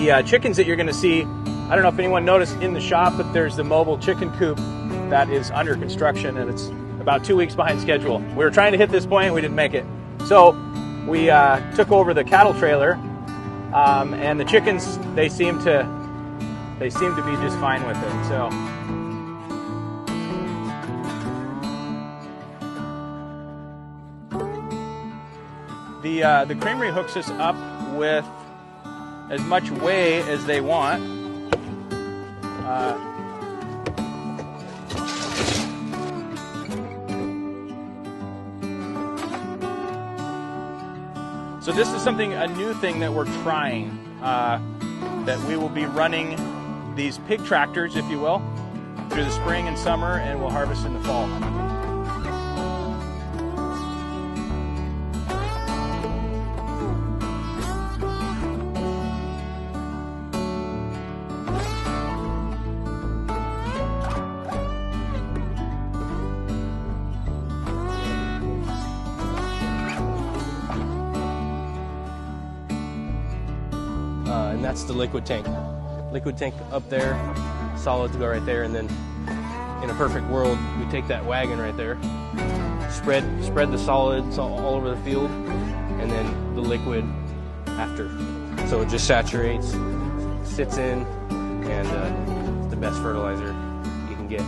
The chickens that you're going to see, I don't know if anyone noticed in the shop, but there's the mobile chicken coop that is under construction, and it's about 2 weeks behind schedule. We were trying to hit this point, we didn't make it. So we took over the cattle trailer, and the chickens, they seem to be just fine with it. So. The creamery hooks us up with as much whey as they want. So this is a new thing that we're trying, that we will be running these pig tractors, if you will, through the spring and summer, and we'll harvest in the fall. And that's the liquid tank. Liquid tank up there, solids go right there, and then in a perfect world, we take that wagon right there, spread the solids all over the field, and then the liquid after. So it just saturates, sits in, and it's the best fertilizer you can get.